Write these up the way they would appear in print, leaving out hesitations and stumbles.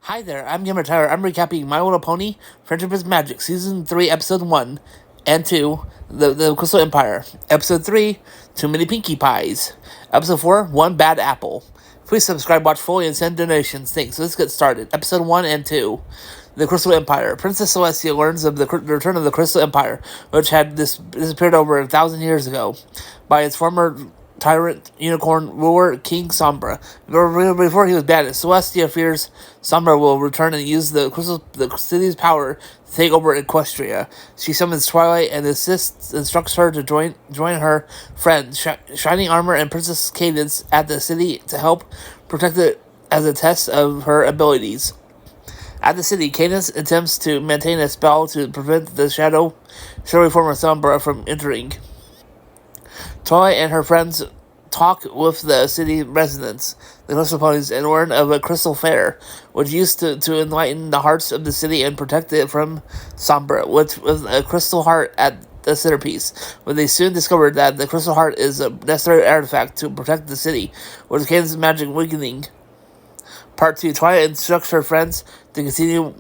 Hi there, I'm Gamer Tyler. I'm recapping My Little Pony, Friendship is Magic, Season 3, Episode 1 and 2, The Crystal Empire. Episode 3, Too Many Pinkie Pies. Episode 4, One Bad Apple. Please subscribe, watch fully, and send donations. Thanks. Let's get started. Episode 1 and 2, The Crystal Empire. Princess Celestia learns of the return of the Crystal Empire, which had disappeared over 1,000 years ago by its former tyrant unicorn ruler King Sombra. Before he was banished, Celestia fears Sombra will return and use the city's power to take over Equestria. She summons Twilight and instructs her to join her friend Shining Armor and Princess Cadence at the city to help protect it as a test of her abilities. At the city, Cadence attempts to maintain a spell to prevent the shadowy form of Sombra from entering. Twilight and her friends talk with the city residents, the Crystal Ponies, and learn of a Crystal Fair, which used to enlighten the hearts of the city and protect it from Sombra, with a crystal heart at the centerpiece. But they soon discovered that the Crystal Heart is a necessary artifact to protect the city, with Cadence's magic weakening. Part 2. Twilight instructs her friends to continue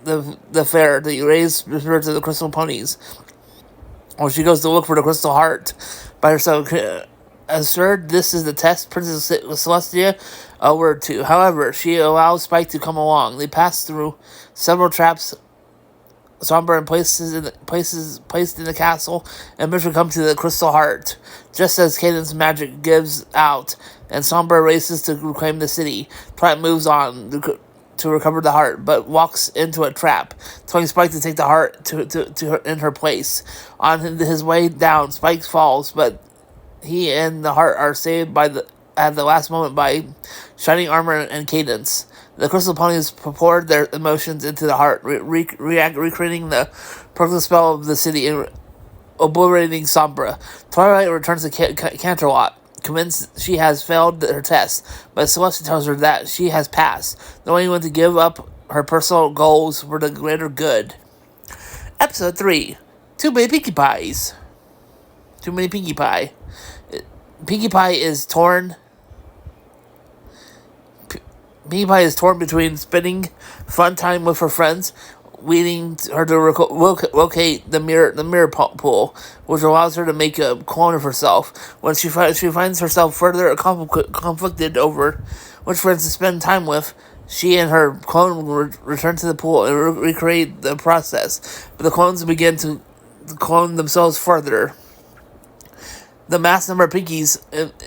the fair to raise the spirits of the Crystal Ponies. When she goes to look for the Crystal Heart by herself, assured this is the test Princess Celestia word to. However, she allows Spike to come along. They pass through several traps Sombra and placed in the castle, and eventually come to the Crystal Heart. Just as Cadence's magic gives out, and Sombra races to reclaim the city, Twilight moves on to recover the heart, but walks into a trap, telling Spike to take the heart to her, in her place. On his way down, Spike falls, but he and the heart are saved at the last moment by Shining Armor and Cadence. The Crystal Ponies poured their emotions into the heart, recreating the perfect spell of the city and obliterating Sombra. Twilight returns to Canterlot, convinced she has failed her test, but Celestia tells her that she has passed, knowing when to give up her personal goals for the greater good. Episode 3. Too Many Pinkie Pies. Too Many Pinkie Pie. Pinkie Pie is torn between spending fun time with her friends, leading her to locate the mirror pool, which allows her to make a clone of herself. When she finds herself further conflicted over which friends to spend time with, she and her clone return to the pool and recreate the process. But the clones begin to clone themselves further. The mass number of Pinkies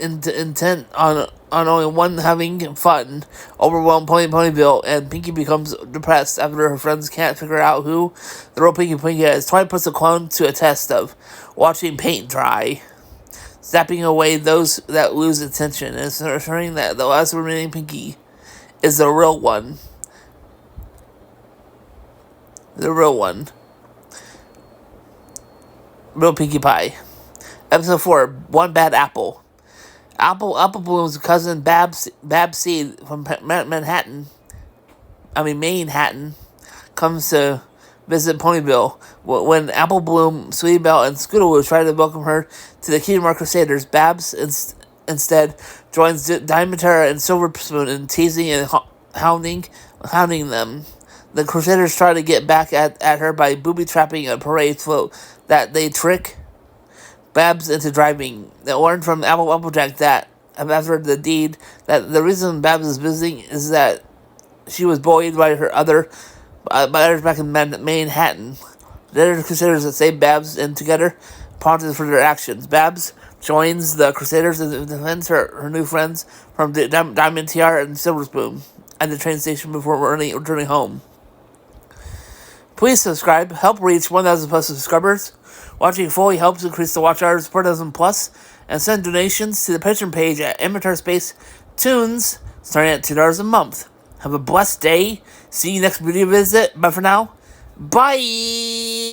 intent on only one having fun overwhelm Ponyville, and Pinkie becomes depressed after her friends can't figure out who the real Pinkie is. Twilight puts the clone to a test of watching paint dry, zapping away those that lose attention, and assuring that the last remaining Pinkie is the real one. The real one. Real Pinkie Pie. Episode 4, One Bad Apple. Apple Bloom's cousin Babs Seed from Manhattan, comes to visit Ponyville. When Apple Bloom, Sweetie Belle, and Scootaloo try to welcome her to the Kingdom Crusaders, Babs instead joins Diamatera and Silver Spoon in teasing and hounding them. The Crusaders try to get back at her by booby-trapping a parade float that they trick Babs into driving. They learned from Applejack that, after the deed, that the reason Babs is visiting is that she was bullied by others back in Manhattan. The other Crusaders that save Babs and together prompted for their actions. Babs joins the Crusaders and defends her new friends from Diamond Tiara and Silver Spoon at the train station before returning home. Please subscribe. Help reach 1,000 plus subscribers. Watching fully helps increase the watch hours 4,000 plus, and send donations to the Patreon page at Amateur Space Tunes, starting at $2 a month. Have a blessed day. See you next video visit. Bye for now. Bye!